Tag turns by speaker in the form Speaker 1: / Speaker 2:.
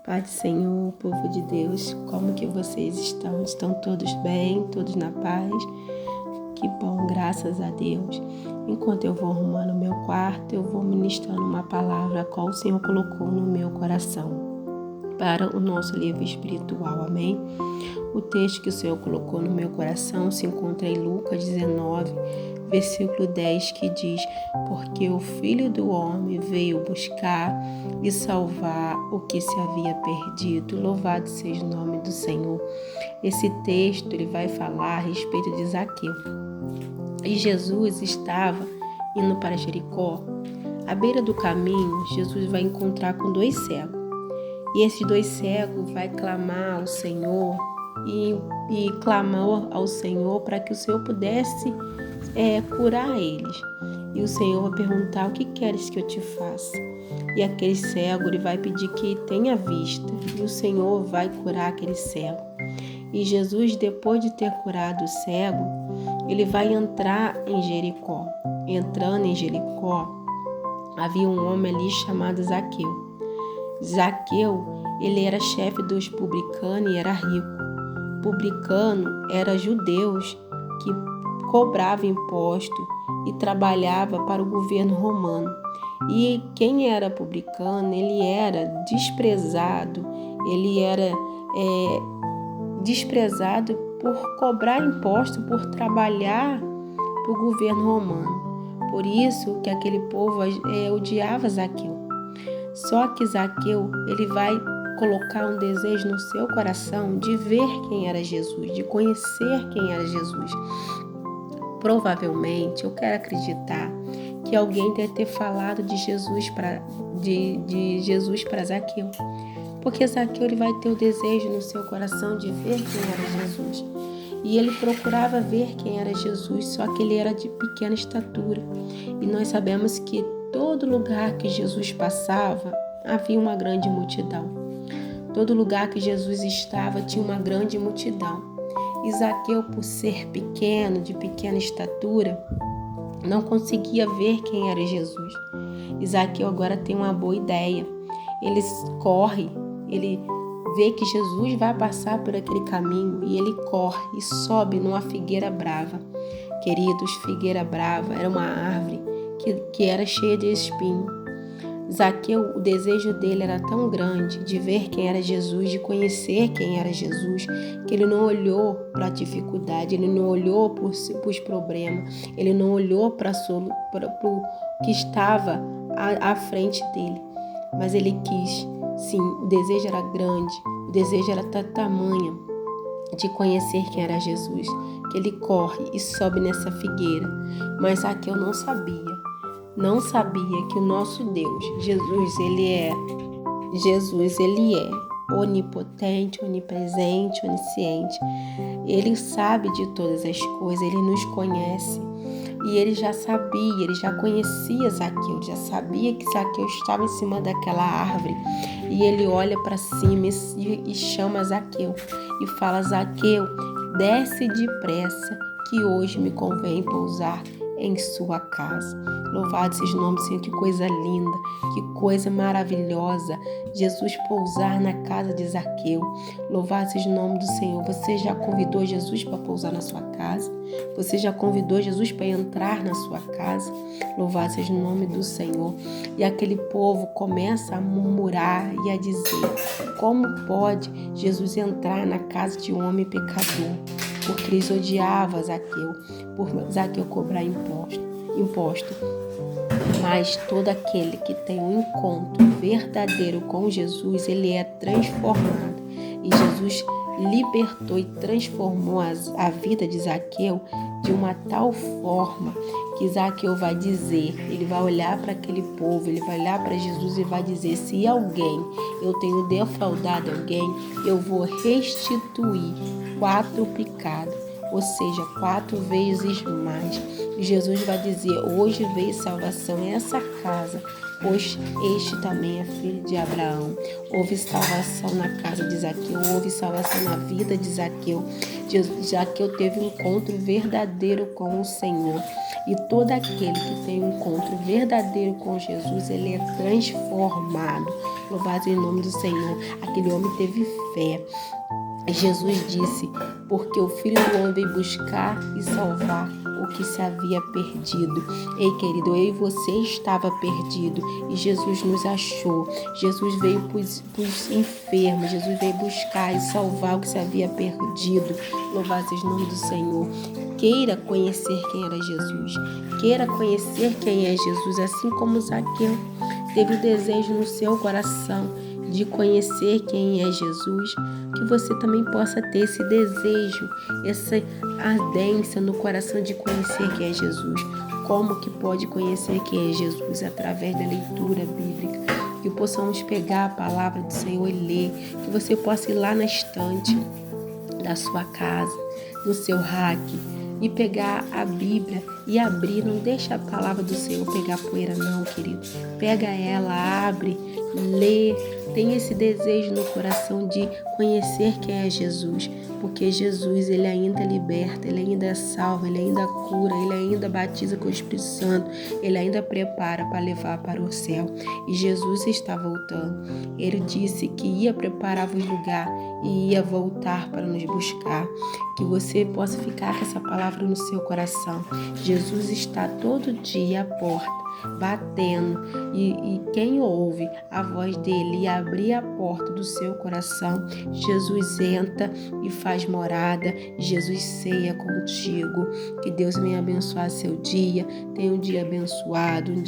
Speaker 1: Pai do Senhor, povo de Deus, como que vocês estão? Estão todos bem? Todos na paz? Que bom, graças a Deus. Enquanto eu vou arrumando o meu quarto, eu vou ministrando uma palavra qual o Senhor colocou no meu coração para o nosso livro espiritual, amém? O texto que o Senhor colocou no meu coração se encontra em Lucas 19, versículo 10, que diz: porque o Filho do Homem veio buscar e salvar o que se havia perdido. Louvado seja o nome do Senhor. Esse texto ele vai falar a respeito de Zaqueu. E Jesus estava indo para Jericó. À beira do caminho, Jesus vai encontrar com 2 cegos. E esses 2 cegos vai clamar ao Senhor e clamou ao Senhor para que o Senhor pudesse curar eles. E o Senhor vai perguntar: o que queres que eu te faça? E aquele cego ele vai pedir que tenha vista. E o Senhor vai curar aquele cego. E Jesus, depois de ter curado o cego, ele vai entrar em Jericó. Entrando em Jericó, havia um homem ali chamado Zaqueu. Zaqueu, ele era chefe dos publicanos e era rico. Publicano era judeus que cobrava imposto e trabalhava para o governo romano. E quem era publicano, ele era desprezado, desprezado por cobrar imposto, por trabalhar para o governo romano. Por isso que aquele povo odiava Zaqueu. Só que Zaqueu, ele vai colocar um desejo no seu coração de ver quem era Jesus, de conhecer quem era Jesus. Provavelmente, eu quero acreditar que alguém deve ter falado de Jesus para Zaqueu. Porque Zaqueu ele vai ter o desejo no seu coração de ver quem era Jesus. E ele procurava ver quem era Jesus, só que ele era de pequena estatura. E nós sabemos que todo lugar que Jesus passava, havia uma grande multidão. Todo lugar que Jesus estava, tinha uma grande multidão. E Zaqueu, por ser pequeno, de pequena estatura, não conseguia ver quem era Jesus. E Zaqueu agora tem uma boa ideia. Ele corre, ele vê que Jesus vai passar por aquele caminho e ele corre e sobe numa figueira brava. Queridos, figueira brava era uma árvore que era cheia de espinho. Zaqueu, o desejo dele era tão grande de ver quem era Jesus, de conhecer quem era Jesus, que ele não olhou para a dificuldade, ele não olhou para os problemas, ele não olhou para o que estava à frente dele. Mas ele quis, sim, o desejo era grande, o desejo era tamanho de conhecer quem era Jesus, que ele corre e sobe nessa figueira. Mas Zaqueu não sabia que o nosso Deus, Jesus, ele é onipotente, onipresente, onisciente. Ele sabe de todas as coisas, ele nos conhece. E ele já sabia, ele já conhecia Zaqueu, já sabia que Zaqueu estava em cima daquela árvore. E ele olha para cima e chama Zaqueu e fala: Zaqueu, desce depressa, que hoje me convém pousar em sua casa. Louvado seja o nome do Senhor. Que coisa linda, que coisa maravilhosa, Jesus pousar na casa de Zaqueu. Louvado seja o nome do Senhor. Você já convidou Jesus para pousar na sua casa? Você já convidou Jesus para entrar na sua casa? Louvado seja o nome do Senhor. E aquele povo começa a murmurar e a dizer: como pode Jesus entrar na casa de um homem pecador? Porque eles odiavam Zaqueu, por Zaqueu cobrar imposto. Mas todo aquele que tem um encontro verdadeiro com Jesus, ele é transformado. E Jesus libertou e transformou a vida de Zaqueu de uma tal forma que Zaqueu vai dizer, ele vai olhar para aquele povo, ele vai olhar para Jesus e vai dizer: se eu tenho defraudado alguém, eu vou restituir 4 ou seja, 4 vezes mais. E Jesus vai dizer: hoje veio salvação em essa casa, pois este também é filho de Abraão. Houve salvação na casa de Zaqueu, houve salvação na vida de Zaqueu. Zaqueu teve um encontro verdadeiro com o Senhor. E todo aquele que tem um encontro verdadeiro com Jesus, ele é transformado. Louvado seja o nome do Senhor. Aquele homem teve fé. Jesus disse, porque o Filho do Homem veio buscar e salvar o que se havia perdido. Ei, querido, eu e você estava perdido e Jesus nos achou. Jesus veio para os enfermos, Jesus veio buscar e salvar o que se havia perdido. Louvado seja o nome do Senhor. Queira conhecer quem era Jesus. Queira conhecer quem é Jesus, assim como Zaqueu teve o desejo no seu coração de conhecer quem é Jesus, que você também possa ter esse desejo, essa ardência no coração de conhecer quem é Jesus. Como que pode conhecer quem é Jesus? Através da leitura bíblica. Que possamos pegar a palavra do Senhor e ler, que você possa ir lá na estante da sua casa, no seu rack, e pegar a Bíblia e abrir. Não deixa a palavra do Senhor pegar poeira não, querido. Pega ela, abre, lê. Tem esse desejo no coração de conhecer quem é Jesus, porque Jesus, ele ainda liberta, ele ainda salva, ele ainda cura, ele ainda batiza com o Espírito Santo, ele ainda prepara para levar para o céu. E Jesus está voltando. Ele disse que ia preparar-vos lugar e ia voltar para nos buscar. Que você possa ficar com essa palavra no seu coração. Jesus está todo dia à porta, batendo, e quem ouve a voz dele e abrir a porta do seu coração, Jesus entra e faz morada. Jesus ceia contigo. Que Deus venha abençoar seu dia. Tenha um dia abençoado, um dia